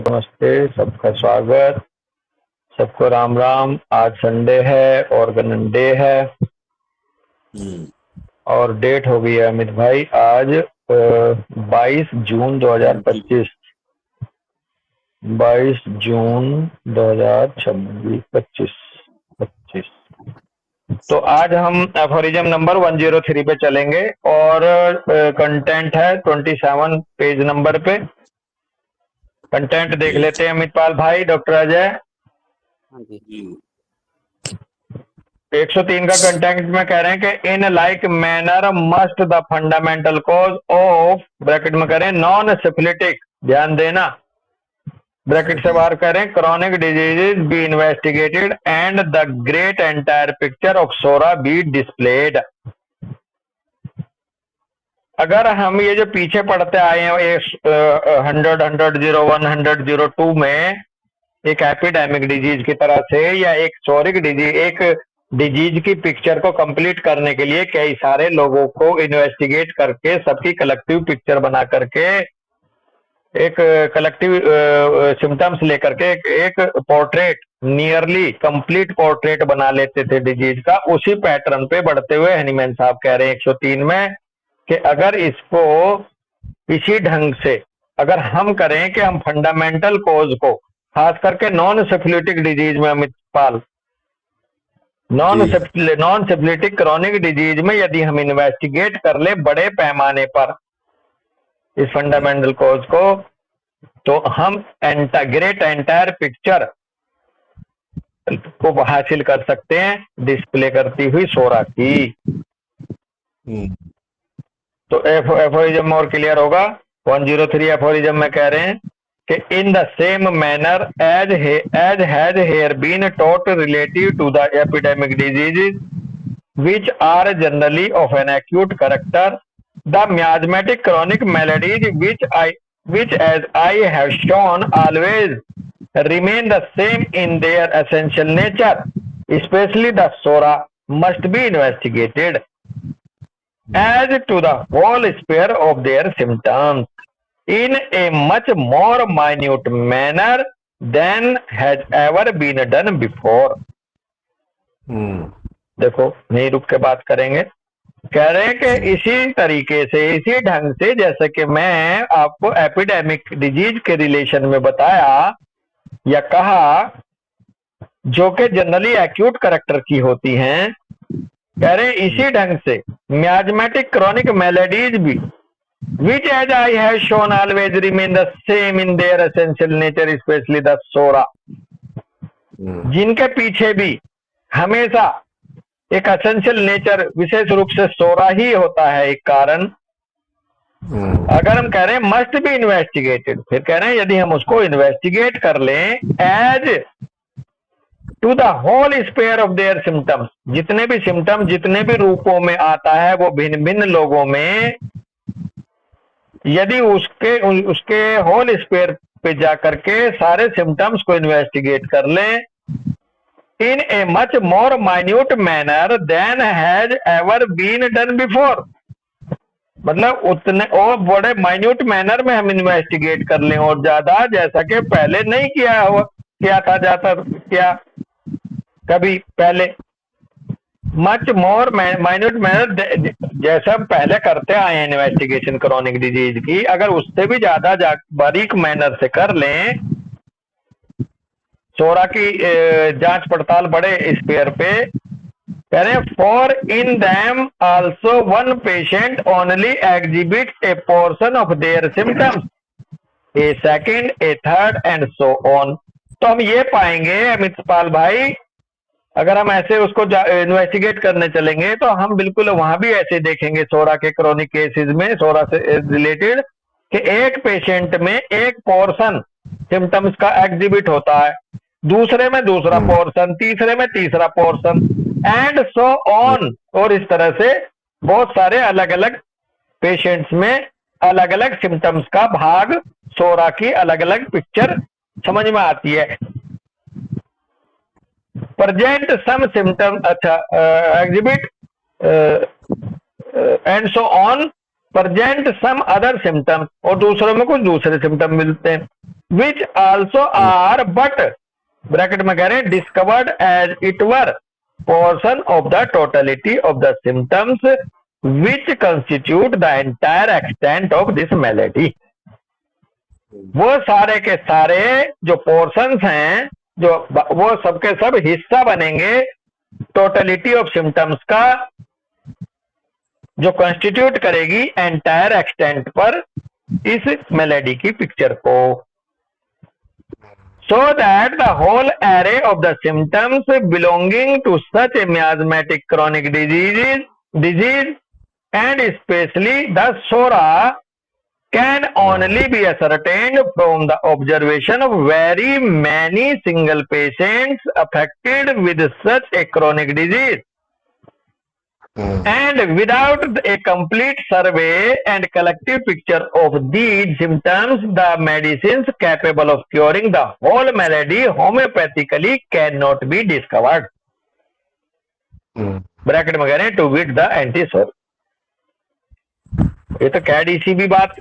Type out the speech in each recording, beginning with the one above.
नमस्ते, सबका स्वागत। सबको राम राम। आज संडे है और डे है और डेट हो गई है अमित भाई आज 22 जून 2025। 22 जून 2025। तो आज हम एफोरिज्म नंबर 103 पे चलेंगे और कंटेंट है 27 पेज नंबर पे। कंटेंट देख लेते हैं अमित पाल भाई, डॉक्टर अजय। 103 का कंटेंट में कह रहे हैं कि in like manner must the fundamental cause of, bracket में करें, नॉन सिफिलिटिक, ध्यान देना, ब्रैकेट से बाहर करें, chronic diseases be investigated and the great entire picture of psora be displayed. अगर हम ये जो पीछे पढ़ते आए हैं 100, 100, 01, 100, 02 में एक एपिडेमिक डिजीज की तरह से या एक सोरिक डिजीज, एक डिजीज की पिक्चर को कंप्लीट करने के लिए कई सारे लोगों को इन्वेस्टिगेट करके सबकी कलेक्टिव पिक्चर बना करके एक कलेक्टिव सिम्टम्स लेकर के एक पोर्ट्रेट, नियरली कंप्लीट पोर्ट्रेट बना लेते थे डिजीज का। उसी पैटर्न पे बढ़ते हुए हनीमैन साहब कह रहे हैं 103 में कि अगर इसको इसी ढंग से अगर हम करें कि हम फंडामेंटल कोज को, खास करके नॉन सिफिलिटिक डिजीज में अमित पाल, नॉन सिफिलिटिक क्रॉनिक डिजीज में यदि हम इन्वेस्टिगेट कर ले बड़े पैमाने पर इस फंडामेंटल कोज को, तो हम ग्रेट एंटायर पिक्चर को हासिल कर सकते हैं डिस्प्ले करती हुई सोरा की। तो एफोरिज्म और क्लियर होगा। 103 एफोरिज्म में कह रहे हैं कि in the same manner as has here been taught relative to the epidemic diseases which are generally of an acute character, the miasmatic chronic maladies which as I have shown always remain the same in their essential nature, especially the sora, must be investigated as to the whole sphere of their symptoms in a much more minute manner than has ever been done before. देखो, नहीं रुक के बात करेंगे। कह रहे हैं कि इसी तरीके से, इसी ढंग से, जैसे कि मैं आपको एपिडेमिक डिजीज के रिलेशन में बताया या कहा जो कि जनरली एक्यूट कैरेक्टर की होती हैं, कह रहे हैं इसी ढंग से मियाजमेटिक क्रॉनिक मेलेडीज भी which as I have shown always remain the same in their essential nature, especially the sora, जिनके पीछे भी हमेशा एक एसेंशियल नेचर, विशेष रूप से सोरा ही होता है एक कारण। अगर हम कह रहे हैं मस्ट बी इन्वेस्टिगेटेड, फिर कह रहे हैं यदि हम उसको इन्वेस्टिगेट कर लें as to the whole sphere of their symptoms, जितने भी सिम्टम जितने भी रूपों में आता है वो भिन्न भिन्न लोगों में, यदि उसके होल स्पेयर पे जाकर के सारे सिम्टम्स को इन्वेस्टिगेट कर लें in a much more minute manner than has ever been done before, मतलब उतने और बड़े माइन्यूट मैनर में हम इन्वेस्टिगेट कर लें और ज्यादा, जैसा कि पहले नहीं किया था जाता क्या कभी पहले। मच मोर माइन्यूट मैनर, जैसा हम पहले करते आए हैं इन्वेस्टिगेशन क्रॉनिक डिजीज की, अगर उससे भी ज्यादा बारीक मैनर से कर लें सोरा की जांच पड़ताल बड़े स्पेयर पे, कह रहे हैं for in them also one patient only exhibit A portion of their symptoms, A second, A third and so on. तो हम ये पाएंगे अमित पाल भाई, अगर हम ऐसे उसको इन्वेस्टिगेट करने चलेंगे तो हम बिल्कुल वहां भी ऐसे देखेंगे सोरा के क्रॉनिक केसेस में, सोरा से रिलेटेड, कि एक पेशेंट में एक पोर्शन सिम्टम्स का एग्जिबिट होता है, दूसरे में दूसरा पोर्शन, तीसरे में तीसरा पोर्शन, एंड सो ऑन। और इस तरह से बहुत सारे अलग अलग पेशेंट्स में अलग अलग सिम्टम्स का भाग, सोरा की अलग अलग पिक्चर समझ में आती है। प्रेजेंट सम सिम्टम, अच्छा, exhibit and so on, present some other symptoms, और दूसरों में कुछ दूसरे सिम्टम मिलते हैं। Which also are but bracket में कह रहे हैं discovered as it were portion of the totality of the symptoms which constitute the entire extent of this malady. वो सारे के सारे जो पोर्शंस हैं, जो वो सबके सब हिस्सा बनेंगे टोटलिटी ऑफ सिम्टम्स का, जो कंस्टिट्यूट करेगी एंटायर एक्सटेंट पर इस मेलेडी की पिक्चर को। So that the whole array of the symptoms belonging to such a miasmatic chronic disease and especially the SORA can only be ascertained from the observation of very many single patients affected with such a chronic disease. And without a complete survey and collective picture of these symptoms, the medicines capable of curing the whole malady homeopathically cannot be discovered. Bracket में कह रहे हैं to wit the एंटीसोर। ये तो कैडीसी भी बात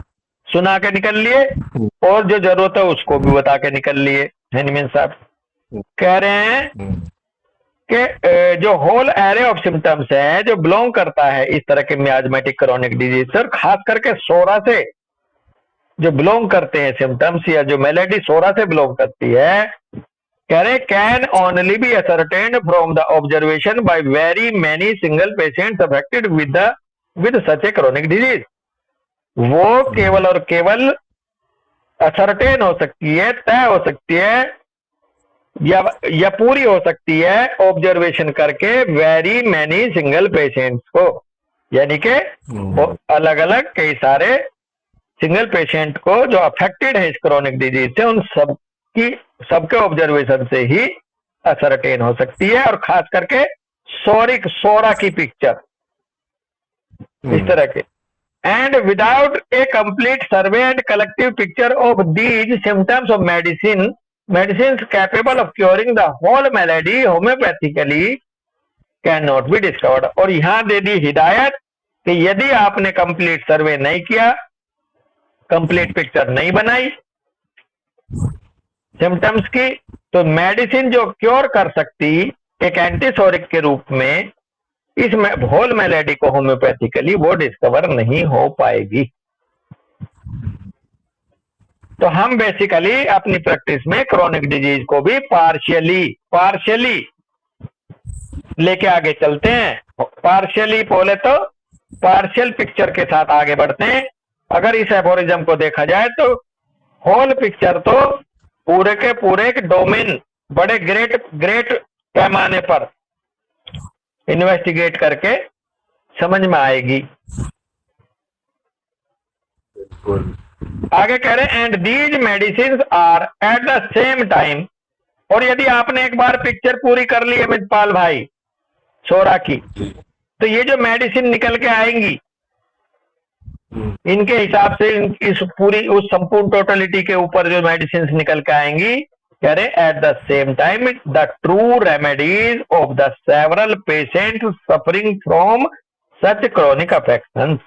सुना के निकल लिए और जो जरूरत है उसको भी बता के निकल लिए। हैनीमैन साहब कह रहे हैं कि जो होल एरे ऑफ सिम्टम्स है जो बिलोंग करता है इस तरह के मियाजमेटिक क्रोनिक डिजीज सर, खास करके सोरा से जो बिलोंग करते हैं सिम्टम्स या जो मेलेडी सोरा से बिलोंग करती है, कह रहे can only be ascertained from the observation by very many single patients affected with such a chronic disease. वो केवल और केवल असरटेन हो सकती है, तय हो सकती है या पूरी हो सकती है ऑब्जर्वेशन करके वेरी मैनी सिंगल पेशेंट्स को, यानी कि अलग अलग कई सारे सिंगल पेशेंट को जो अफेक्टेड है इस क्रोनिक डिजीज से, उन सबके ऑब्जर्वेशन से ही असरटेन हो सकती है। और खास करके सोरा की पिक्चर इस तरह के and without A complete survey and collective picture of these symptoms of medicines capable of curing the whole malady homeopathically cannot be discovered। और यहां दे दी हिदायत कि यदि आपने कंप्लीट सर्वे नहीं किया, कंप्लीट पिक्चर नहीं बनाई सिम्टम्स की, तो मेडिसिन जो क्योर कर सकती एक एंटीसोरिक के रूप में इस होल मेलेडी को होम्योपैथिकली वो डिस्कवर नहीं हो पाएगी। तो हम बेसिकली अपनी प्रैक्टिस में क्रोनिक डिजीज को भी पार्शियली लेके आगे चलते हैं। पार्शियली बोले तो पार्शियल पिक्चर के साथ आगे बढ़ते हैं। अगर इस एफोरिज्म को देखा जाए तो होल पिक्चर तो पूरे के पूरे डोमेन बड़े ग्रेट पैमाने पर इन्वेस्टिगेट करके समझ में आएगी। आगे कह रहे हैं and these medicine are at the same time. और यदि आपने एक बार पिक्चर पूरी कर ली अमितपाल भाई सोरा की, तो ये जो मेडिसिन निकल के आएंगी इनके हिसाब से इस पूरी उस संपूर्ण टोटलिटी के ऊपर जो मेडिसिन निकल के आएंगी, कह रहे eight the same time the true remedies of the several patient suffering from such chronic affections.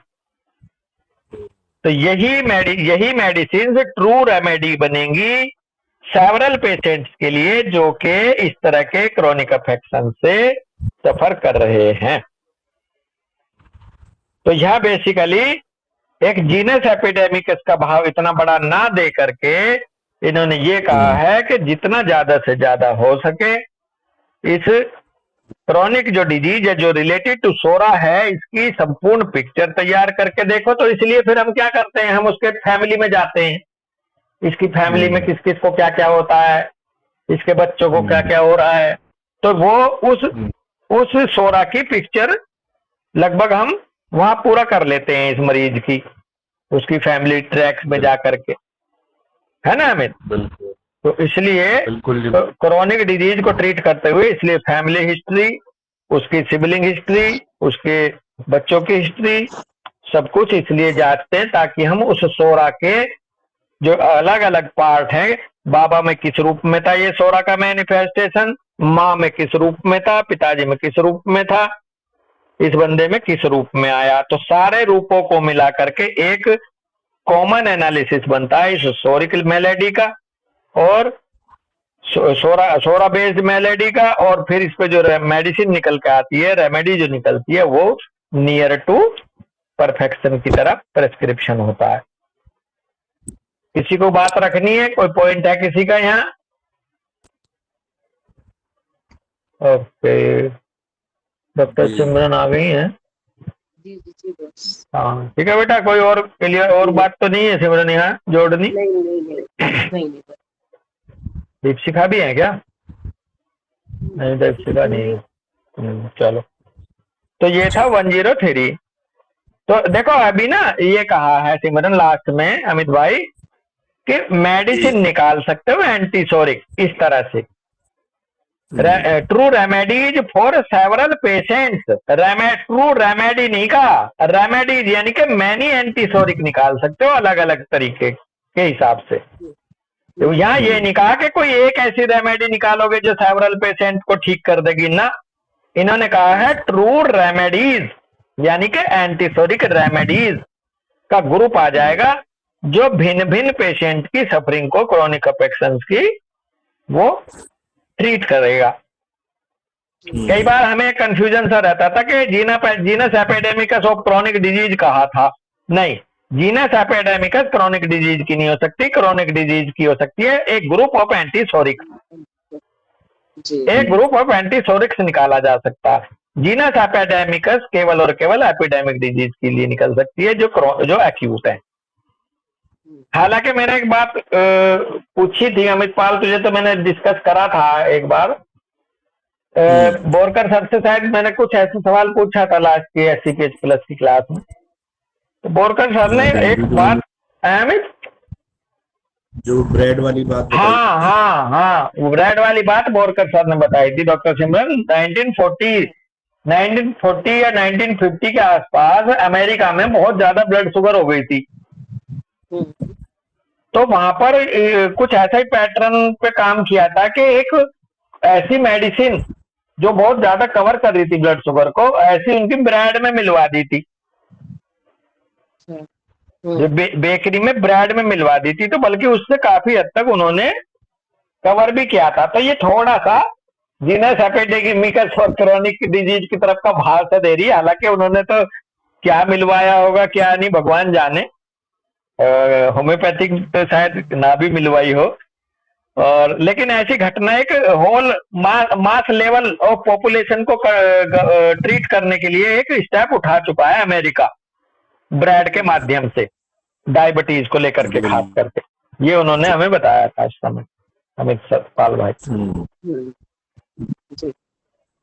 तो यही मेडिसिन ट्रू रेमेडी बनेंगी सेवरल पेशेंट्स के लिए जो कि इस तरह के क्रोनिक अफेक्शन से सफर कर रहे हैं। तो यह बेसिकली एक जीनस एपिडेमिकस का भाव इतना बड़ा ना दे करके इन्होंने ये कहा है कि जितना ज्यादा से ज्यादा हो सके इस क्रोनिक जो डिजीज है जो रिलेटेड टू सोरा है इसकी संपूर्ण पिक्चर तैयार करके देखो। तो इसलिए फिर हम क्या करते हैं, हम उसके फैमिली में जाते हैं, इसकी फैमिली में किस किस को क्या क्या होता है, इसके बच्चों को क्या क्या हो रहा है, तो वो उस सोरा की पिक्चर लगभग हम वहां पूरा कर लेते हैं इस मरीज की, उसकी फैमिली ट्रैक्स में जा करके, है ना अमित। तो इसलिए क्रोनिक डिजीज को ट्रीट करते हुए इसलिए फैमिली हिस्ट्री, उसकी सिबलिंग हिस्ट्री, उसके बच्चों की हिस्ट्री सब कुछ इसलिए जांचते हैं ताकि हम उस सोरा के जो अलग अलग पार्ट हैं, बाबा में किस रूप में था ये सोरा का मैनिफेस्टेशन, माँ में किस रूप में था, पिताजी में किस रूप में था, इस बंदे में किस रूप में आया, तो सारे रूपों को मिला करके एक कॉमन एनालिसिस बनता है इस सोरिकल मेलेडी का। और सोरा बेस्ड मेलेडी का, और फिर इस पे जो मेडिसिन निकल के आती है, रेमेडी जो निकलती है, वो नियर टू परफेक्शन की तरफ प्रेस्क्रिप्शन होता है। किसी को बात रखनी है, कोई पॉइंट है किसी का यहाँ? ओके, डॉक्टर सिमरन आ गई है। हाँ ठीक है बेटा, कोई और क्लियर और बात तो नहीं है सिमरन यहाँ जोड़नी? नहीं। दीपशिखा भी है क्या? नहीं, दीपशिखा नहीं है। चलो, तो ये था 103। तो देखो अभी ना ये कहा है सिमरन लास्ट में अमित भाई कि मेडिसिन निकाल सकते हो एंटीसोरिक इस तरह से। True remedies for several patients, true remedy नहीं कहा, रेमेडीज यानी कि मैनी एंटीसोरिक निकाल सकते हो अलग अलग तरीके के हिसाब से। तो यहाँ ये नहीं कहा कि कोई एक ऐसी रेमेडी निकालोगे जो सेवरल पेशेंट को ठीक कर देगी ना, इन्होंने कहा है ट्रू रेमेडीज यानी कि एंटीसोरिक रेमेडीज का ग्रुप आ जाएगा जो भिन्न भिन्न पेशेंट की सफरिंग को, क्रोनिक अफेक्शंस की, वो ट्रीट करेगा। कई बार हमें कंफ्यूजन सा रहता था कि genus epidemicus of chronic disease कहा था। नहीं, जीनस एपिडेमिकस क्रोनिक डिजीज की नहीं हो सकती, क्रोनिक डिजीज की हो सकती है एक ग्रुप ऑफ एंटीसोरिक, एक ग्रुप ऑफ एंटीसोरिक्स निकाला जा सकता है। जीनस एपिडेमिकस केवल और केवल एपिडेमिक डिजीज के लिए निकल सकती है जो एक्यूट है। हालांकि मैंने एक बात पूछी थी अमित पाल तुझे, तो मैंने डिस्कस करा था एक बार बोरकर सर से, शायद मैंने कुछ ऐसे सवाल पूछा था लास्ट की SCPH+ की क्लास में, तो बोरकर सर ने एक बात अमित, जो ब्रेड वाली बात, हाँ ब्रेड वाली बात बोरकर सर ने बताई थी डॉक्टर सिमरन। 1940 या 1950 के आसपास अमेरिका में बहुत ज्यादा ब्लड शुगर हो गई थी, तो वहां पर कुछ ऐसा ही पैटर्न पे काम किया था कि एक ऐसी मेडिसिन जो बहुत ज्यादा कवर कर रही थी ब्लड शुगर को, ऐसी उनकी ब्रेड में मिलवा दी थी, जो बेकरी में ब्रेड में मिलवा दी थी, तो बल्कि उससे काफी हद तक उन्होंने कवर भी किया था। तो ये थोड़ा सा जीनस एपिडेमिकस और क्रोनिक डिजीज की तरफ का भाव से दे रही है, हालांकि उन्होंने तो क्या मिलवाया होगा क्या नहीं भगवान जाने, होम्योपैथिक तो शायद ना भी मिलवाई हो, और लेकिन ऐसी घटना एक whole mass level of population को ट्रीट करने के लिए एक स्टेप उठा चुका है अमेरिका, ब्रेड के माध्यम से, डायबिटीज को लेकर के खास करके। ये उन्होंने हमें बताया था इस समय अमित सतपाल भाई।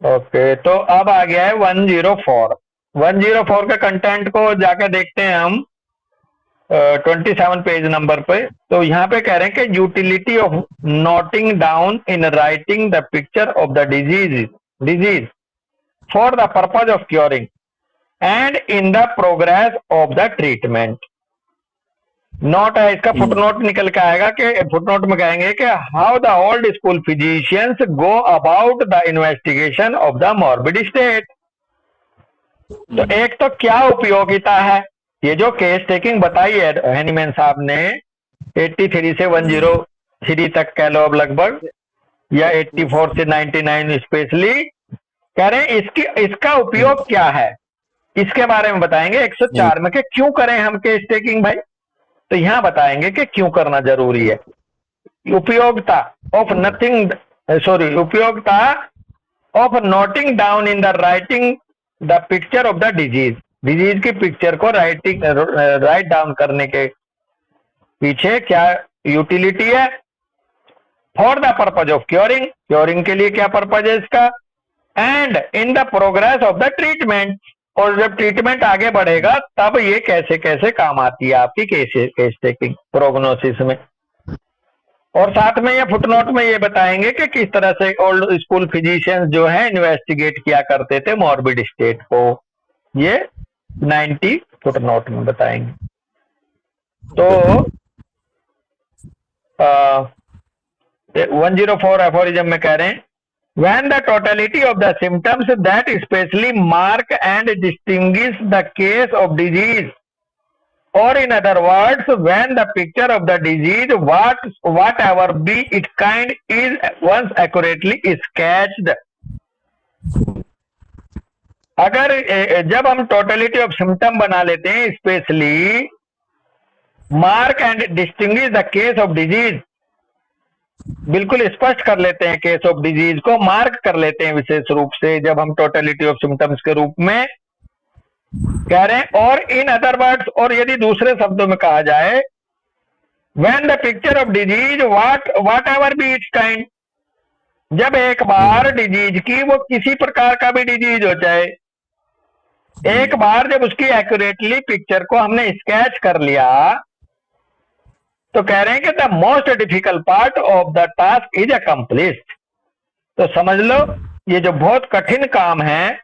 ओके, तो अब आ गया है 104। 104 के कंटेंट को जाकर देखते हैं हम 27 पेज नंबर पे। तो यहाँ पे कह रहे हैं कि utility of noting down in writing the picture of the disease for the purpose of curing and in the progress of the treatment. Note है, इसका फुटनोट निकल के आएगा कि फुटनोट में कहेंगे कि how the old school physicians go about the investigation of the morbid state. तो एक तो क्या उपयोगिता है, ये जो केस टेकिंग बताई है हैनीमैन साहब ने 83 से 103 तक कह लो अब लगभग, या 84 से 99 स्पेशली, कह रहे हैं इसका उपयोग क्या है, इसके बारे में बताएंगे 104 में कि क्यों करें हम केस टेकिंग भाई। तो यहां बताएंगे कि क्यों करना जरूरी है। उपयोगिता of noting down in the writing the picture of the disease की पिक्चर को राइट डाउन करने के पीछे क्या यूटिलिटी है। For the purpose of curing के लिए क्या पर्पज है इसका, and in the progress of the treatment, और जब ट्रीटमेंट आगे बढ़ेगा तब ये कैसे कैसे काम आती है आपकी केस टेकिंग प्रोग्नोसिस में। और साथ में ये फुटनोट में ये बताएंगे कि किस तरह से ओल्ड स्कूल फिजिशियंस जो है इन्वेस्टिगेट किया करते थे मॉर्बिड स्टेट को, ये 90 फुटनोट में बताएंगे। तो 104 एफोरिज्म में कह रहे हैं when the totality of the symptoms that especially mark and distinguish the case of disease or in other words, when the picture of the disease, whatever be its kind, is once accurately sketched. अगर जब हम totality of symptom बना लेते हैं, specially mark and distinguish the case of disease, बिल्कुल स्पष्ट कर लेते हैं केस ऑफ डिजीज को, मार्क कर लेते हैं विशेष रूप से जब हम टोटलिटी ऑफ सिम्टम्स के रूप में कह रहे हैं। और इन अदर वर्ड्स, और यदि दूसरे शब्दों में कहा जाए, when the picture of disease whatever be its kind, जब एक बार डिजीज की, वो किसी प्रकार का भी डिजीज हो चाहे, एक बार जब उसकी एक्यूरेटली पिक्चर को हमने स्केच कर लिया, तो कह रहे हैं कि the most difficult part of the task is accomplished. तो समझ लो ये जो बहुत कठिन काम है,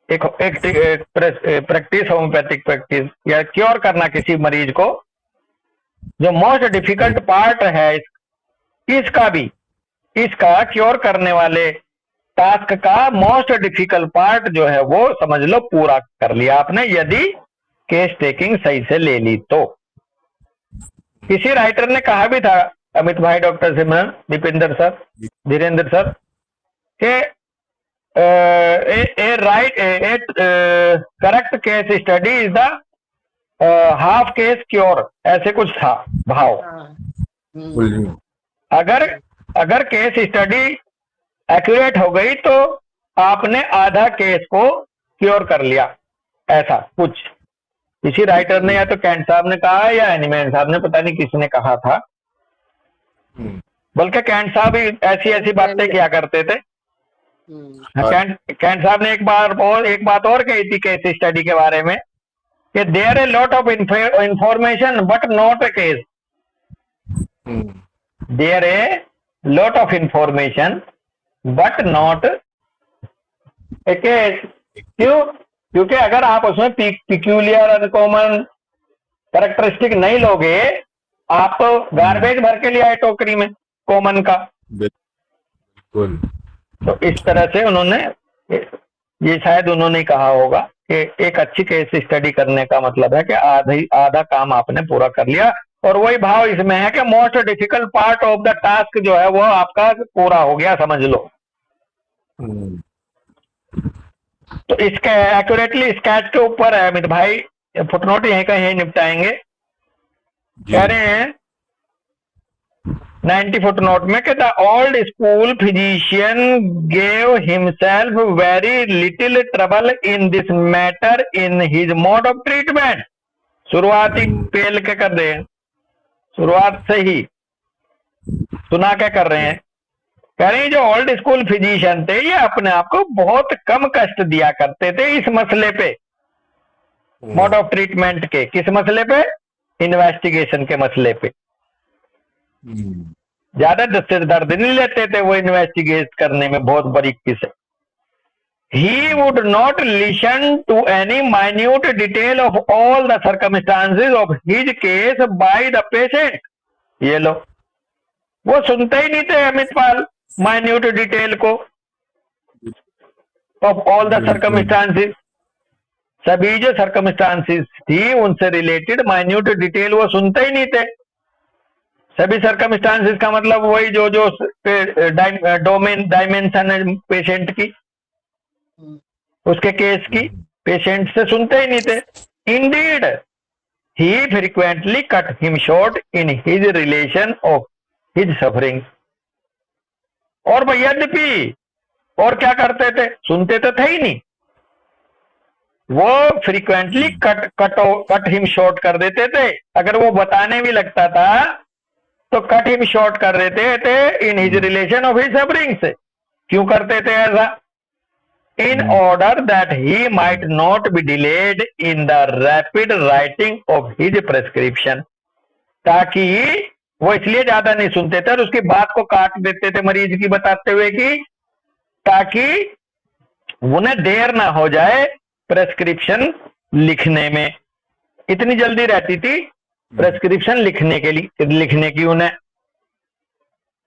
एक प्रैक्टिस, होम्योपैथिक प्रैक्टिस या क्योर करना किसी मरीज को, जो मोस्ट डिफिकल्ट पार्ट है इसका क्योर करने वाले टास्क का मोस्ट डिफिकल्ट पार्ट जो है वो समझ लो पूरा कर लिया आपने, यदि केस टेकिंग सही से ले ली तो। किसी राइटर ने कहा भी था, अमित भाई, डॉक्टर सिमरन, दीपेंद्र सर, धीरेन्द्र सर, के correct case study is the half case cure, ऐसे कुछ था भाव। अगर केस स्टडी एक्यूरेट हो गई तो आपने आधा केस को क्योर कर लिया, ऐसा कुछ किसी राइटर ने, या तो कैंट साहब ने कहा या एनिमैन साहब ने, पता नहीं किसने कहा था, बल्कि कैंट साहब ही ऐसी बातें किया करते थे। कैंट साहब ने एक बात और कही थी केस स्टडी के बारे में, कि there a lot of information but not a case, there a lot of information but not a case. क्यों? क्योंकि अगर आप उसमें पिक्यूलियर, अनकॉमन, कैरेक्टरिस्टिक नहीं लोगे, आप तो गार्बेज भर के लिए आए टोकरी में कॉमन का। बिल्कुल। तो इस तरह से उन्होंने, ये शायद उन्होंने कहा होगा कि एक अच्छी केस स्टडी करने का मतलब है कि आधा काम आपने पूरा कर लिया, और वही भाव इसमें है कि most difficult part of the task जो है वो आपका पूरा हो गया, समझ लो। तो इसके एक्यूरेटली स्केच के ऊपर है अमित भाई, फुटनोट यहीं का यहीं निपटाएंगे। कह रहे हैं 90 फुटनोट में कि the old school physician gave himself very little trouble in this matter in his mode of treatment. शुरुआती पेल के कर रहे हैं, शुरुआत से ही सुना के कर रहे हैं। कह रहे हैं जो ओल्ड स्कूल फिजिशियन थे ये अपने आप को बहुत कम कष्ट दिया करते थे इस मसले पे, मोड ऑफ ट्रीटमेंट के। किस मसले पे? इन्वेस्टिगेशन के मसले पे। ज्यादा सिर दर्द नहीं लेते थे वो इन्वेस्टिगेट करने में बहुत बारीकी से। He would not listen to any minute detail of all the circumstances of his case by the patient। ये लो, वो सुनते ही नहीं थे अमित पाल माइन्यूट डिटेल को, ऑफ ऑल द सर्कमस्टांसेस, सभी जो सर्कमस्टांसेस थी उनसे रिलेटेड माइन्यूट डिटेल वो सुनते ही नहीं थे। सभी सर्कमस्टांसेस का मतलब वही जो डायमेंशन है पेशेंट की, उसके केस की, पेशेंट से सुनते ही नहीं थे। Indeed he frequently cut him short in his relation of his suffering. और भैया यद्यपि और क्या करते थे, सुनते तो थे ही नहीं, वो फ्रीक्वेंटली कट हिम शॉर्ट कर देते थे। अगर वो बताने भी लगता था तो कट हिम शॉर्ट कर देते थे in his relation of his suffering से। क्यों करते थे ऐसा? In order that he might not be delayed in the rapid writing of his prescription. ताकि वो इसलिए ज्यादा नहीं सुनते थे और उसकी बात को काट देते थे मरीज की बताते हुए कि ताकि उन्हें देर ना हो जाए प्रेस्क्रिप्शन लिखने में। इतनी जल्दी रहती थी प्रेस्क्रिप्शन लिखने की उन्हें,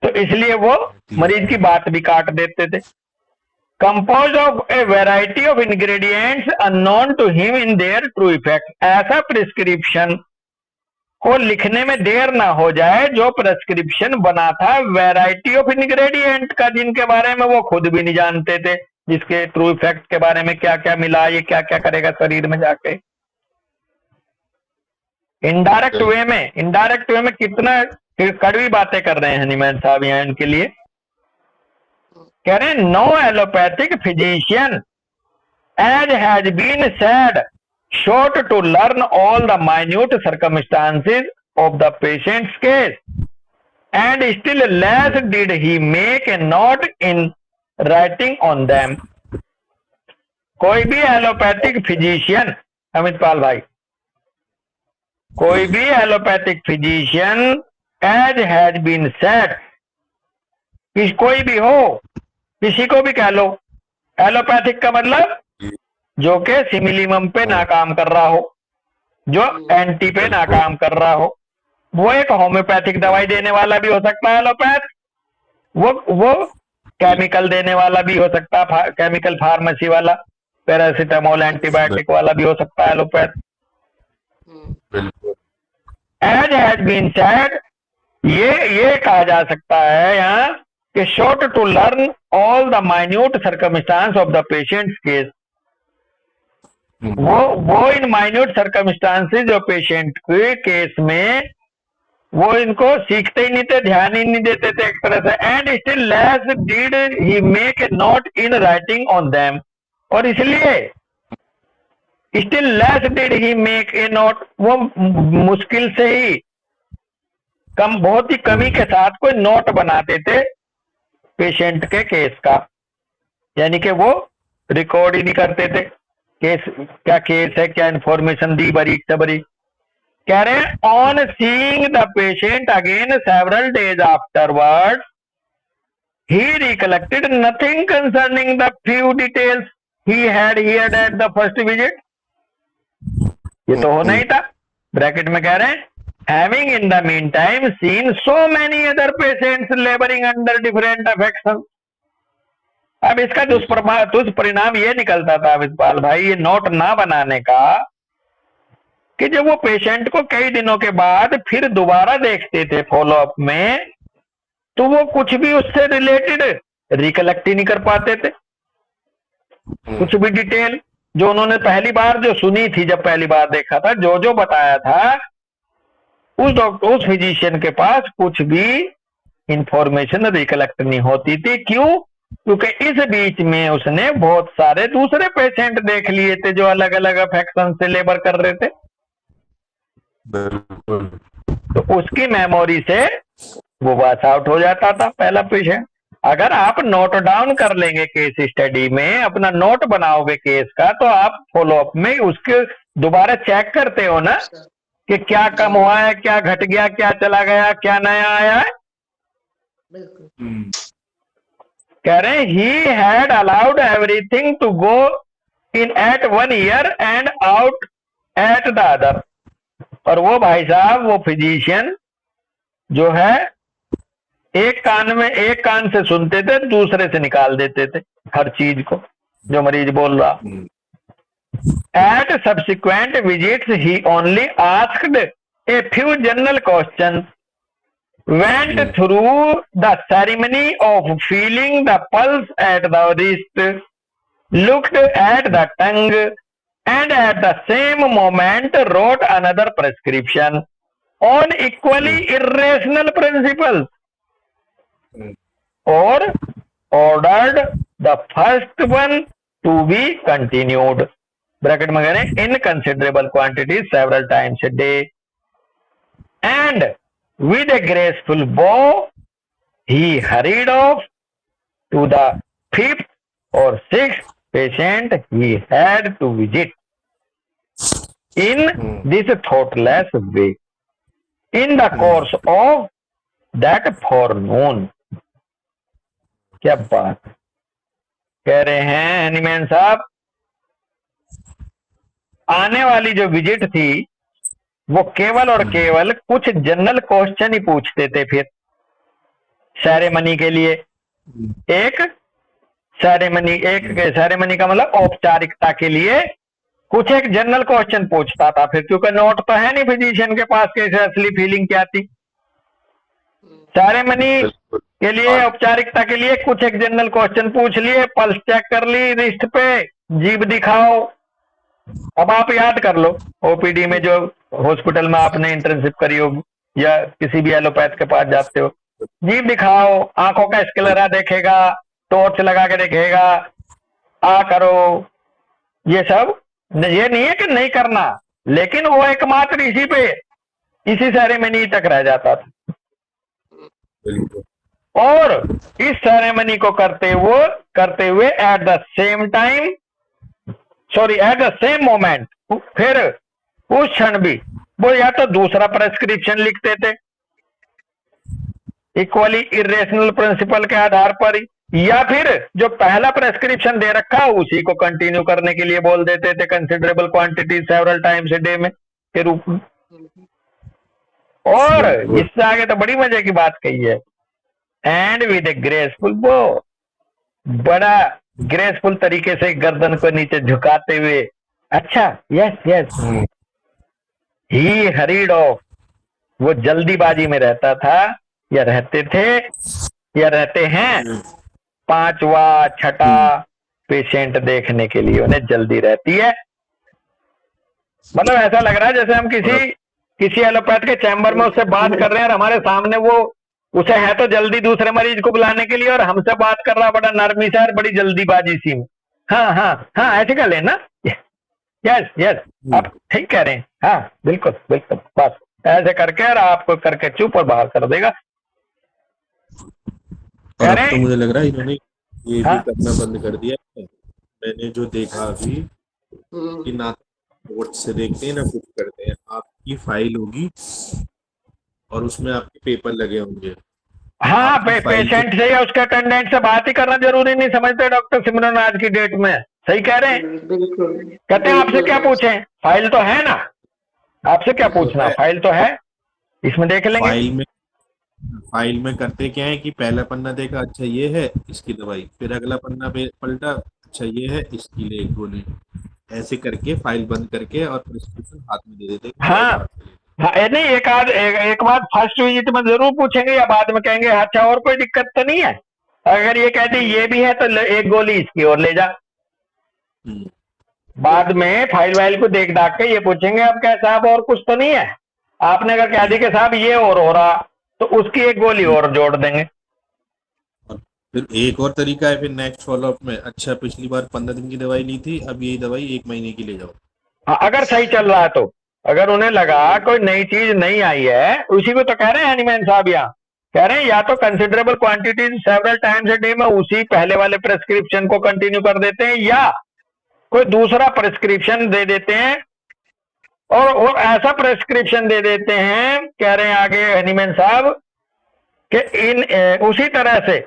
तो इसलिए वो मरीज की बात भी काट देते थे। Compose of a variety of ingredients unknown to him in their true effect. ऐसा प्रिस्क्रिप्शन को लिखने में देर ना हो जाए, जो प्रेस्क्रिप्शन बना था वैरायटी ऑफ इंग्रेडिएंट का, जिनके बारे में वो खुद भी नहीं जानते थे, जिसके ट्रू इफेक्ट के बारे में क्या क्या मिला, ये क्या क्या करेगा शरीर में जाके। इनडायरेक्ट वे में कितना कड़वी बातें कर रहे हैं हनीमैन साहब यहाँ इनके लिए। कह रहे हैं no allopathic physician as has been said short to learn all the minute circumstances of the patient's case, and still less did he make a note in writing on them. कोई भी allopathic physician, Amit पाल भाई, कोई भी allopathic physician as has been said, कोई भी हो, किसी को भी कह लो, एलोपैथिक का मतलब जो के सिमिलिमम पे नाकाम कर रहा हो, जो एंटी पे नाकाम कर रहा हो, वो एक होम्योपैथिक दवाई देने वाला भी हो सकता है एलोपैथ, वो केमिकल देने वाला भी हो सकता है, केमिकल फार्मेसी वाला, पैरासिटामोल एंटीबायोटिक वाला भी हो सकता है allopath. As has been said, ये कहा जा सकता है यहाँ कि short to learn all the minute circumstances of the patient's case, वो इन माइन्यूट सर्कमस्टांसेस जो पेशेंट के केस में वो इनको सीखते ही नहीं थे, ध्यान ही नहीं देते थे एक तरह से। And still less did he make a note in writing on them, और इसलिए still less did he make a note, वो मुश्किल से ही बहुत ही कमी के साथ कोई नोट बनाते थे पेशेंट के केस का, यानी कि वो रिकॉर्ड ही नहीं करते थे केस, क्या केस है, क्या इंफॉर्मेशन दी बरी सबरी। कह रहे हैं on seeing the patient again several days afterward he recollected nothing concerning the few details he had heard at the first visit. ये तो होना ही था। ब्रैकेट में कह रहे हैं having in the meantime seen so many other patients labouring under different affection. अब इसका दुष्परिणाम ये निकलता था विजपाल भाई, ये नोट ना बनाने का, कि जब वो पेशेंट को कई दिनों के बाद फिर दोबारा देखते थे फॉलोअप में, तो वो कुछ भी उससे रिलेटेड रिकलेक्ट ही नहीं कर पाते थे, कुछ भी डिटेल जो उन्होंने पहली बार जो सुनी थी, जब पहली बार देखा था, जो जो बताया था, उस डॉक्टर, उस फिजिशियन के पास कुछ भी इंफॉर्मेशन रिकलेक्ट नहीं होती थी। क्यों? क्योंकि इस बीच में उसने बहुत सारे दूसरे पेशेंट देख लिए थे जो अलग अलग अफेक्शन से लेबर कर रहे थे, तो उसकी मेमोरी से वो वाश आउट हो जाता था पहला पेशेंट। अगर आप नोट डाउन कर लेंगे केस स्टडी में, अपना नोट बनाओगे केस का, तो आप फॉलोअप में उसके दोबारा चेक करते हो ना कि क्या कम हुआ है, क्या घट गया, क्या चला गया, क्या नया आया है। कह रहे हैं he had allowed everything to go in at 1 ear and out at the other. और वो भाई साहब, वो फिजिशियन जो है, एक कान से सुनते थे, दूसरे से निकाल देते थे हर चीज को जो मरीज बोल रहा। At subsequent visits he only asked a few general question, went through the ceremony of feeling the pulse at the wrist, looked at the tongue, and at the same moment wrote another prescription on equally irrational principles, or ordered the first one to be continued. Bracket में कह रहे हैं in considerable quantities several times a day, and with a graceful bow he hurried off to the 5th or 6th patient he had to visit in this thoughtless way in the course of that forenoon. क्या बात कह रहे हैं Hahnemann साहब। आने वाली जो visit थी वो केवल और केवल कुछ जनरल क्वेश्चन ही पूछते थे। फिर सेरेमनी के लिए एक सेरेमनी का मतलब औपचारिकता के लिए कुछ एक जनरल क्वेश्चन पूछता था फिर, क्योंकि नोट तो है नहीं फिजिशियन के पास कैसे असली फीलिंग क्या थी। सेरेमनी बिल्कुल। के लिए, औपचारिकता के लिए कुछ एक जनरल क्वेश्चन पूछ लिए, पल्स चेक कर ली रिस्ट पे, जीभ दिखाओ। अब आप याद कर लो ओपीडी में जो हॉस्पिटल में आपने इंटर्नशिप करी होगी या किसी भी एलोपैथ के पास जाते हो, जीभ दिखाओ, आंखों का स्क्लेरा देखेगा, टॉर्च लगा के देखेगा, आ करो, ये सब। ये नहीं है कि नहीं करना, लेकिन वो एकमात्र इसी पे, इसी सेरेमनी तक रह जाता था। बिल्कुल। और इस सेरेमनी को करते हुए eight the same time, sorry eight the same moment, फिर उस क्षण भी वो या तो दूसरा प्रेस्क्रिप्शन लिखते थे इक्वली इरेशनल प्रिंसिपल के आधार पर, या फिर जो पहला प्रेस्क्रिप्शन दे रखा उसी को कंटिन्यू करने के लिए बोल देते थे, considerable quantity several times a day में के रूप में। और इससे आगे तो बड़ी मजे की बात कही है, एंड विद ए ग्रेसफुल बो, बड़ा ग्रेसफुल तरीके से गर्दन को नीचे झुकाते हुए, अच्छा yes yes, he hurried of, वो जल्दीबाजी में रहता था या रहते थे या रहते हैं, पांचवा छठा पेशेंट देखने के लिए उन्हें जल्दी रहती है। मतलब ऐसा लग रहा है जैसे हम किसी एलोपैथ के चैम्बर में उससे बात कर रहे हैं और हमारे सामने वो, उसे है तो जल्दी दूसरे मरीज को बुलाने के लिए और हमसे बात कर रहा बड़ा नरमी से और बड़ी जल्दीबाजी सी में। हाँ हाँ हाँ, ऐसे कर लेना, यस यस, आप ठीक कह रहे हैं, हाँ बिल्कुल बिल्कुल, बस ऐसे करके और आपको करके चुप और बाहर कर देगा। और कह अब रहे तो मुझे लग रहा है इन्होंने ये हाँ? भी करना बंद कर दिया है। मैंने जो देखा अभी कि ना नोट से देखते हैं ना कुछ करते हैं, आपकी फाइल होगी और उसमें आपके पेपर लगे होंगे। हाँ, आपकी फाइल के पेशेंट से या उसके अटेंडेंट से बात ही करना जरूरी नहीं समझते डॉक्टर सिमरन आज की डेट में। सही कह रहे हैं। बिल्कुल कहते हैं आपसे क्या बिल्कुल पूछें, फाइल तो है ना, आपसे क्या तो पूछना, है फाइल तो है, इसमें देख लेंगे। फाइल में करते क्या है कि पहला पन्ना देखा, अच्छा ये है इसकी दवाई, फिर अगला पन्ना पे पलटा, अच्छा ये है इसकी ले एक गोली, ऐसे करके फाइल बंद करके और प्रिस्क्रिप्शन हाथ में दे देते हैं कि जाओ हाँ बाहर से ले लो। हाँ, नहीं एक बात फर्स्ट विजिट में जरूर पूछेंगे या बाद में कहेंगे अच्छा और कोई दिक्कत तो नहीं है, अगर ये कहते ये भी है तो एक गोली इसकी और ले जा। बाद में फाइल वाइल को देख दाख के ये पूछेंगे अब क्या साहब और कुछ तो नहीं है, आपने अगर कह दी कि साहब ये और हो रहा तो उसकी एक गोली और जोड़ देंगे। और फिर एक और तरीका है फिर नेक्स्ट फॉलोअप में, अच्छा पिछली बार 15 दिन की दवाई ली थी, अब यही दवाई 1 महीने की ले जाओ। हाँ, अगर सही चल रहा है तो, अगर उन्हें लगा कोई नई चीज नहीं आई है, उसी को तो कह रहे हैं एनीमैन साहब, यहाँ कह रहे हैं या तो considerable quantities several times a day में उसी पहले वाले प्रेस्क्रिप्शन को कंटिन्यू कर देते हैं या कोई दूसरा प्रेस्क्रिप्शन दे देते हैं, और ऐसा प्रेस्क्रिप्शन दे देते हैं, कह रहे हैं आगे एनीमैन साहब कि उसी तरह से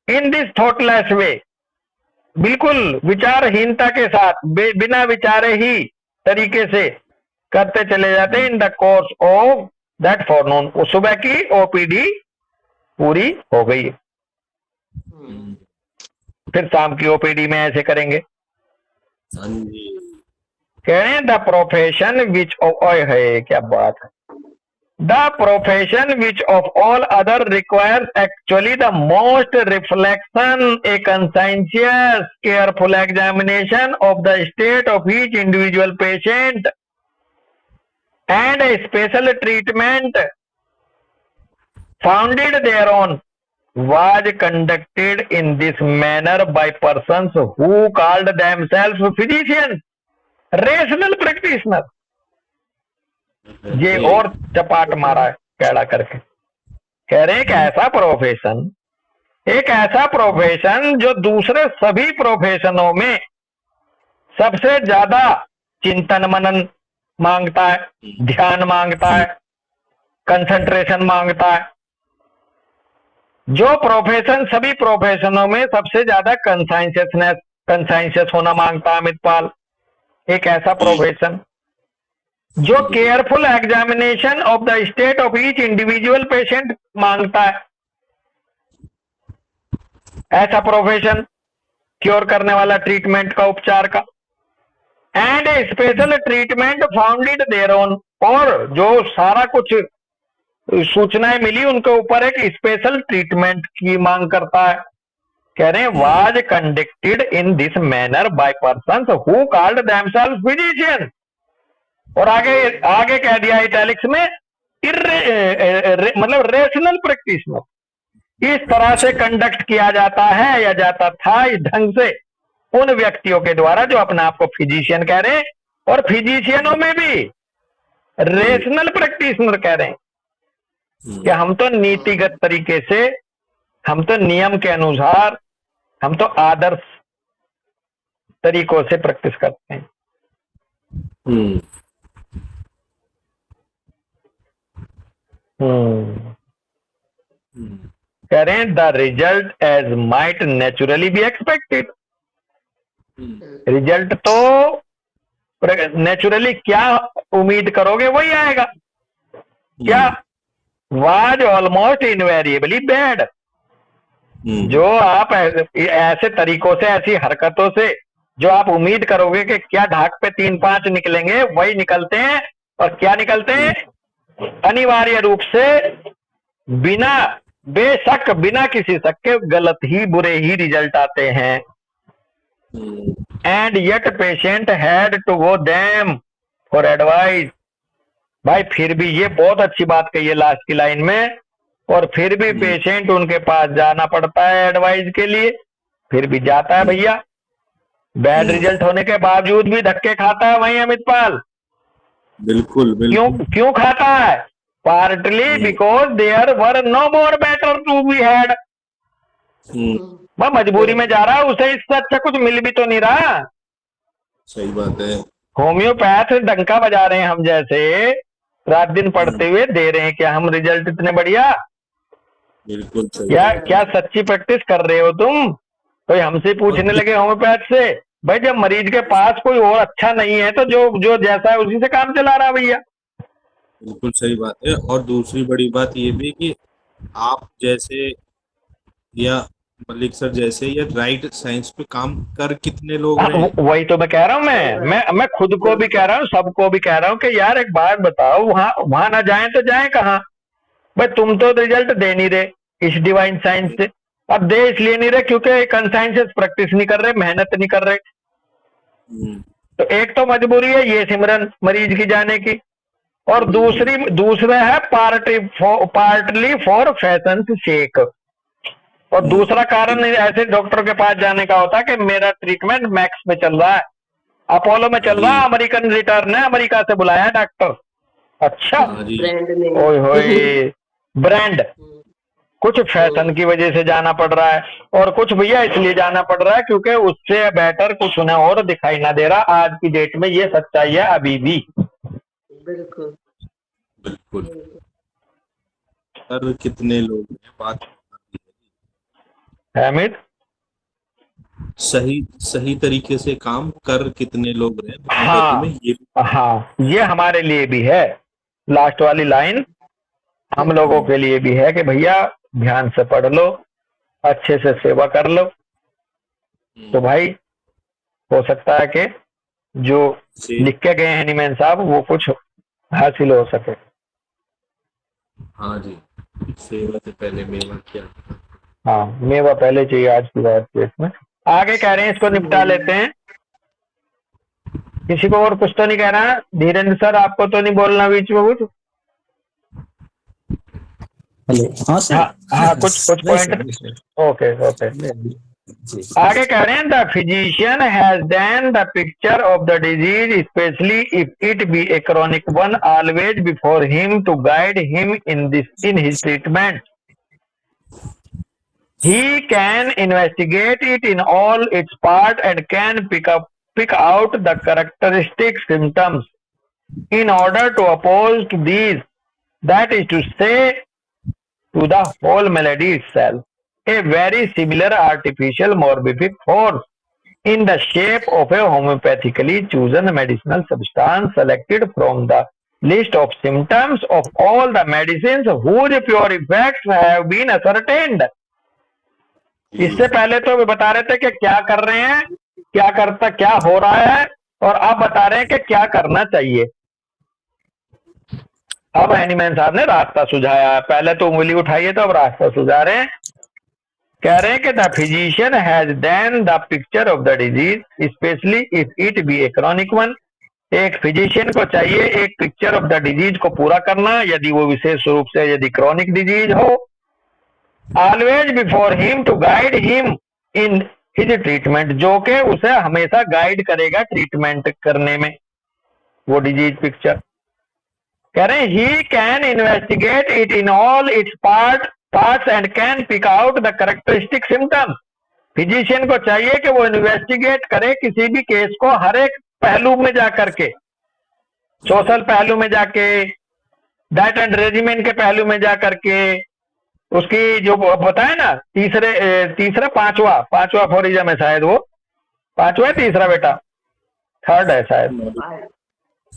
इन दिस थॉटलेस वे, बिल्कुल विचारहीनता के साथ, बिना विचारे ही तरीके से करते चले जाते हैं in the course of that फॉरनून। सुबह की ओपीडी पूरी हो गई, फिर शाम की ओपीडी में ऐसे करेंगे। हाँ जी। कह रहे हैं द प्रोफेशन विच है, क्या बात है, the profession which of all other requires actually the most reflection, a conscientious careful examination of the state of each individual patient and a special treatment founded thereon, was conducted in this manner by persons who called themselves physicians, rational practitioners। ये और चपाट मारा कैड़ा करके, कह रहे हैं एक ऐसा profession जो दूसरे सभी प्रोफेशनों में सबसे ज्यादा चिंतन मनन मांगता है, ध्यान मांगता है, कंसंट्रेशन मांगता है, जो प्रोफेशन सभी प्रोफेशनों में सबसे ज्यादा कंसाइंशियस होना मांगता है अमितपाल, एक ऐसा प्रोफेशन जो careful examination of the state of each individual patient मांगता है, ऐसा प्रोफेशन क्योर करने वाला ट्रीटमेंट का, उपचार का, and special treatment founded thereon, और जो सारा कुछ सूचनाएं मिली उनके ऊपर एक स्पेशल ट्रीटमेंट की मांग करता है। कह रहे हैं was conducted in this manner by persons who called themselves physician, और आगे आगे कह दिया इटैलिक्स में मतलब रेशनल प्रैक्टिशनर। इस तरह से कंडक्ट किया जाता है या जाता था इस ढंग से उन व्यक्तियों के द्वारा जो अपने आप को फिजिशियन कह रहे हैं, और फिजिशियनों में भी रेशनल प्रैक्टिशनर कह रहे हैं कि हम तो नीतिगत तरीके से, हम तो नियम के अनुसार, हम तो आदर्श तरीकों से प्रैक्टिस करते हैं। कह रहे हैं the result as might naturally be expected, result तो नेचुरली क्या उम्मीद करोगे वही आएगा। क्या वाज ऑलमोस्ट इनवेरिएबली बैड, जो आप ऐसे तरीकों से, ऐसी हरकतों से जो आप उम्मीद करोगे कि क्या ढाक पे 3-5 निकलेंगे वही निकलते हैं, और क्या निकलते हैं अनिवार्य रूप से बिना बेशक बिना किसी शक के गलत ही बुरे ही रिजल्ट आते हैं। And yet patient had to go them for advice, भाई फिर भी ये बहुत अच्छी बात कही है लास्ट की लाइन में, और फिर भी पेशेंट उनके पास जाना पड़ता है एडवाइस के लिए, फिर भी जाता है भैया। बैड रिजल्ट होने के बावजूद भी धक्के खाता है वहीं अमित पाल। बिल्कुल क्यों खाता है? Partly because there were no more better to be had. वह मजबूरी में जा रहा है, उसे इससे अच्छा कुछ मिल भी तो नहीं रहा। सही बात है। होम्योपैथ डंका बजा रहे हैं हम जैसे, रात दिन पढ़ते हुए दे रहे हैं क्या हम रिजल्ट इतने बढ़िया? बिल्कुल सही। क्या सच्ची प्रैक्टिस कर रहे हो तुम? कोई हमसे पूछने लगे होम्योपैथ से, भाई जब मरीज के पास कोई और अच्छा नहीं है तो जो जैसा है उसी से काम चला रहा भैया। बिल्कुल सही बात है। और दूसरी बड़ी बात ये भी कि आप जैसे या मलिक सर जैसे या राइट साइंस पे काम कर कितने लोग रहे हैं? वही तो मैं कह रहा हूँ, मैं खुद को भी कह रहा हूँ, सबको भी कह रहा हूँ कि यार एक बात बताओ, वहां ना जाए तो जाए कहाँ? भाई तुम तो रिजल्ट दे नहीं रहे इस डिवाइन साइंस से। अब दे इसलिए नहीं रहे क्योंकि कंसाइंस प्रैक्टिस नहीं कर रहे, मेहनत नहीं कर रहे। तो एक तो मजबूरी है ये सिमरन मरीज की जाने की, और दूसरा है पार्टली फॉर फैशन शेक। और दूसरा कारण ऐसे डॉक्टर के पास जाने का होता है कि मेरा ट्रीटमेंट मैक्स में चल रहा है, अपोलो में चल रहा है, अमेरिकन रिटर्न है, अमेरिका से बुलाया डॉक्टर। अच्छा, ओए होए ब्रांड, कुछ फैशन की वजह से जाना पड़ रहा है, और कुछ भैया इसलिए जाना पड़ रहा है क्योंकि उससे बेटर कुछ उन्हें और दिखाई ना दे रहा। आज की डेट में ये सच्चाई है अभी भी। बिल्कुल बिल्कुल। सर कितने लोग हैं, बात है अमित? सही तरीके से काम कर कितने लोग रहे? हाँ, ये हमारे लिए भी है। लास्ट वाली लाइन हम लोगों के लिए भी है कि भैया ध्यान से पढ़ लो, अच्छे से सेवा कर लो, तो भाई हो सकता है कि जो लिख के गए हैं निमैन साहब वो कुछ हासिल हो सके। हाँ जी, सेवा से पहले मेवा क्या? हाँ, मेवा पहले चाहिए आज की बात के इसमें। आगे कह रहे हैं इसको निपटा लेते हैं। किसी को और कुछ तो नहीं कहना है? धीरेन्द्र सर आपको तो नहीं बोलना बीच में कुछ? हेलो, हाँ सर। हाँ कुछ पॉइंट। ओके आगे कह रहे हैं the physician has then the picture of the disease especially if it be a chronic one always before him to guide him in his treatment. He can investigate it in all its part and can pick out the characteristic symptoms in order to oppose to these, that is to say, to the whole malady itself. A very similar artificial morbific force in the shape of a homeopathically chosen medicinal substance selected from the list of symptoms of all the medicines whose pure effects have been ascertained. इससे पहले तो वे बता रहे थे कि क्या कर रहे हैं, क्या हो रहा है और आप बता रहे हैं कि क्या करना चाहिए। अब एनीमैन साहब ने रास्ता सुझाया, पहले तो उंगली उठाइए तो अब रास्ता सुझा रहे हैं। कह रहे हैं कि the physician has then the picture of the disease especially if it be a chronic one. एक फिजिशियन को चाहिए एक पिक्चर ऑफ द डिजीज को पूरा करना, यदि वो विशेष रूप से यदि क्रॉनिक डिजीज हो। Always before him to guide him in his treatment, जो कि उसे हमेशा गाइड करेगा ट्रीटमेंट करने में वो डिजीज पिक्चर। कह रहे हैं he can investigate it in all its parts and can pick out the characteristic symptoms. Physician को चाहिए कि वो इन्वेस्टिगेट करे किसी भी केस को हर एक पहलू में जाकर के, सोशल पहलू में जाके, डाइट एंड रेजिमेन के पहलू में जाकर के, उसकी जो बताए ना तीसरा पांचवा फोरिज्म है शायद, वो पांचवा है तीसरा बेटा, थर्ड है शायद।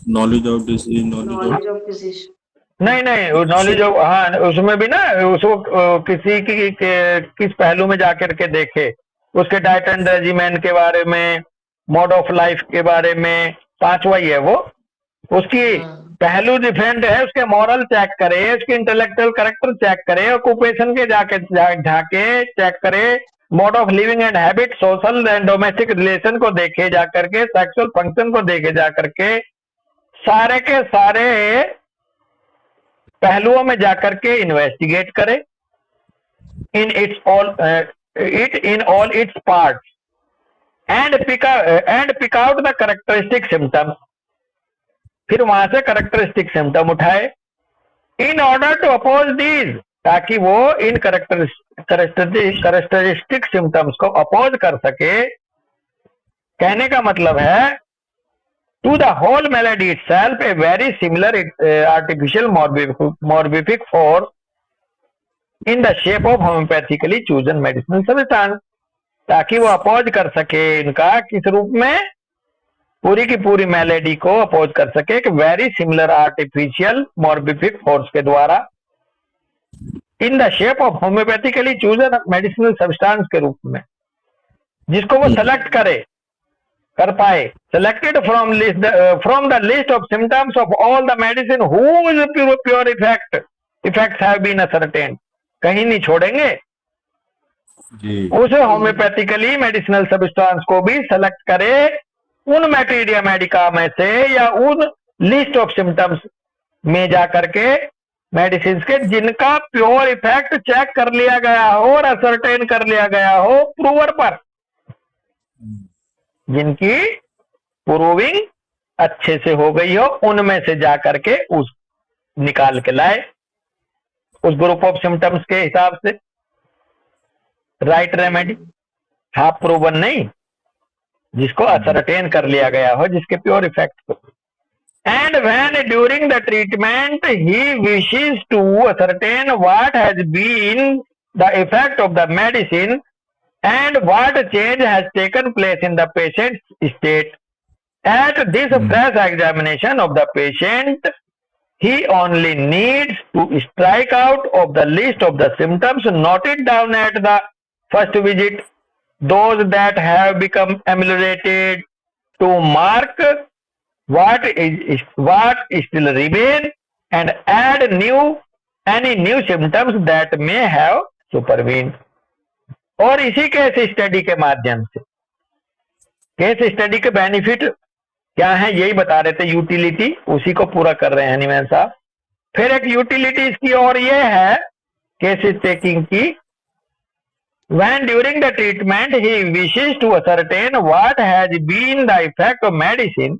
Knowledge of disease, knowledge of disease, नहीं नॉलेज ऑफ, हाँ उसमें भी ना उसको किसी की किस पहलू में जाकर के देखे, उसके डाइट एंड रेजिमेन के बारे में, मोड ऑफ लाइफ के बारे में, पांचवा ही है वो। उसकी पहलू डिफरेंट है, उसके मॉरल चेक करे, उसके इंटेलेक्चुअल कैरेक्टर चेक करे, ऑक्यूपेशन के जाके चेक करे, mode of living and habit, social and domestic relation को देखे जाकर के, सेक्सुअल फंक्शन को देखे जाकर के, सारे के सारे पहलुओं में जाकर के इन्वेस्टिगेट करे in all its parts and pick out the characteristic symptoms. फिर वहां से कैरेक्टरिस्टिक सिम्टम उठाए in order to oppose these, ताकि वो इन कैरेक्टरिस्टिक सिम्टम्स को अपोज कर सके। कहने का मतलब है to the whole malady itself a very similar artificial morbific force in the shape of homeopathically chosen medicinal substance, ताकि वो अपोज कर सके इनका किस रूप में, पूरी की पूरी मेलेडी को अपोज कर सके कि very similar artificial morbific force के द्वारा, in the shape of homoeopathically chosen medicinal substance के रूप में, जिसको वो सेलेक्ट कर पाए। Selected from the list of symptoms of all the medicine whose pure effects have been ascertained, कहीं नहीं छोड़ेंगे। उस होम्योपैथिकली मेडिसिनल सब्सटेंस को भी सेलेक्ट करे उन मैटेरिया मेडिका में से, या उन लिस्ट ऑफ सिम्टम्स में जाकर के मेडिसिन के जिनका प्योर इफेक्ट चेक कर लिया गया हो और असर्टेन कर लिया गया हो प्रूवर पर, जिनकी प्रूविंग अच्छे से हो गई हो, उनमें से जाकर के उस निकाल के लाए उस ग्रुप ऑफ सिम्टम्स के हिसाब से राइट रेमेडी, हाफ प्रूवन नहीं, जिसको असर्टेन कर लिया गया हो, जिसके प्योर इफेक्ट को। And when during the treatment he wishes to ascertain what has been the effect of the medicine and what change has taken place in the patient's state. At this fresh examination of the patient, he only needs to strike out of the list of the symptoms noted down at the first visit those that have become ameliorated, to mark what still remain and add any new symptoms that may have supervened. और इसी case study के माध्यम से, case study के benefit क्या है यही बता रहे थे, यूटिलिटी उसी को पूरा कर रहे हैं एनीमैन साहब। फिर एक यूटिलिटी इसकी और ये है केस टेकिंग की, when during the treatment he wishes to ascertain what has been the effect of medicine.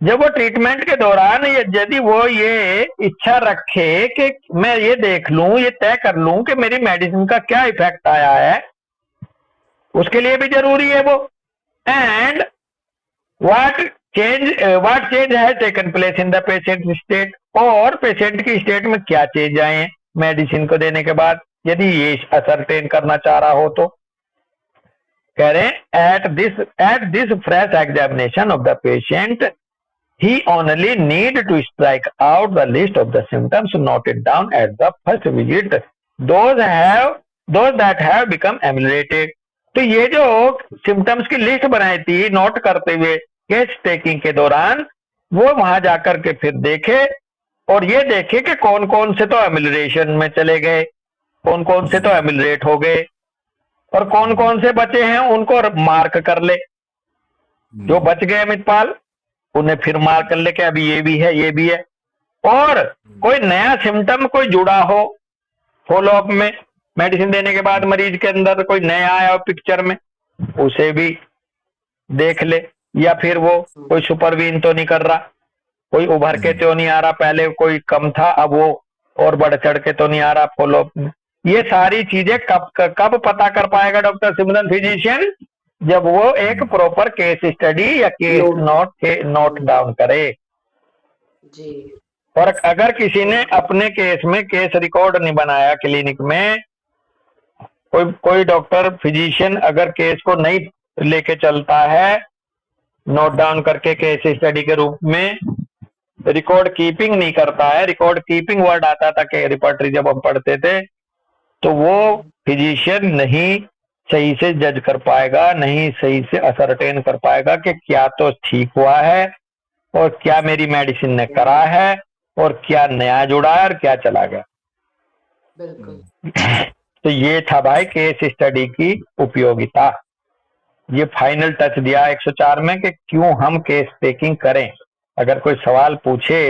जब वो ट्रीटमेंट के दौरान यदि वो ये इच्छा रखे कि मैं ये देख लूं, ये तय कर लूं कि मेरी मेडिसिन का क्या इफेक्ट आया है, उसके लिए भी जरूरी है वो। And what change has taken place in the patient state, और पेशेंट की स्टेट में क्या चेंज आए हैं मेडिसिन को देने के बाद, यदि ये असरटेन करना चाह रहा हो तो। कह रहे हैं at this fresh examination of the patient he only need to strike out the list of the symptoms noted down at the first visit, those that have become ameliorated। तो ये जो सिम्टम्स की लिस्ट बनाई थी note करते हुए case taking के दौरान वो वहां जाकर के फिर देखे और ये देखे कि कौन कौन से तो एमिलरेशन में चले गए, कौन कौन से तो एमिलरेट हो गए और कौन कौन से बचे हैं उनको मार्क कर ले। जो बच गए अमितपाल उन्हें फिर मार्क कर ले कि अभी ये भी है, ये भी है। और कोई नया सिम्टम कोई जुड़ा हो फॉलोअप में, मेडिसिन देने के बाद मरीज के अंदर कोई नया आया हो पिक्चर में, उसे भी देख ले। या फिर वो कोई सुपरवीन तो नहीं कर रहा, कोई उभर के तो नहीं आ रहा, पहले कोई कम था अब वो और बढ़ चढ़ के तो नहीं आ रहा फॉलोअप में। ये सारी चीजें कब पता कर पाएगा डॉक्टर सिमरन फिजिशियन? जब वो एक प्रॉपर केस स्टडी या केस नोट डाउन करे। जी और अगर किसी ने अपने केस में केस रिकॉर्ड नहीं बनाया क्लिनिक में, कोई डॉक्टर फिजिशियन अगर केस को नहीं लेके चलता है नोट डाउन करके केस स्टडी के रूप में, रिकॉर्ड कीपिंग नहीं करता है, रिकॉर्ड कीपिंग वर्ड आता था कि रिपोर्टरी जब हम पढ़ते थे, तो वो फिजिशियन नहीं सही से जज कर पाएगा, नहीं सही से असरटेन कर पाएगा कि क्या तो ठीक हुआ है और क्या मेरी मेडिसिन ने करा है और क्या नया जुड़ा है और क्या चला गया। बिल्कुल। तो ये था भाई केस स्टडी की उपयोगिता। ये फाइनल टच दिया 104 में कि क्यों हम केस टेकिंग करें। अगर कोई सवाल पूछे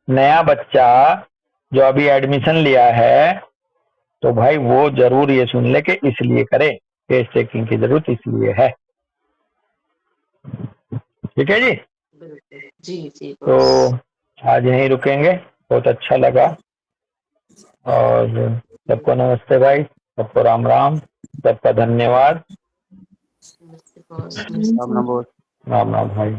नया बच्चा जो अभी एडमिशन लिया है, तो भाई वो जरूर ये सुन ले कि इसलिए करें, केस टेकिंग की जरूरत इसलिए है। ठीक है जी। बिल्कुल जी जी तो बॉस। आज यहीं रुकेंगे, बहुत अच्छा लगा। और सबको नमस्ते भाई, सबको राम राम, सबका धन्यवाद। नमस्ते बॉस। राम राम बोल। राम राम भाई।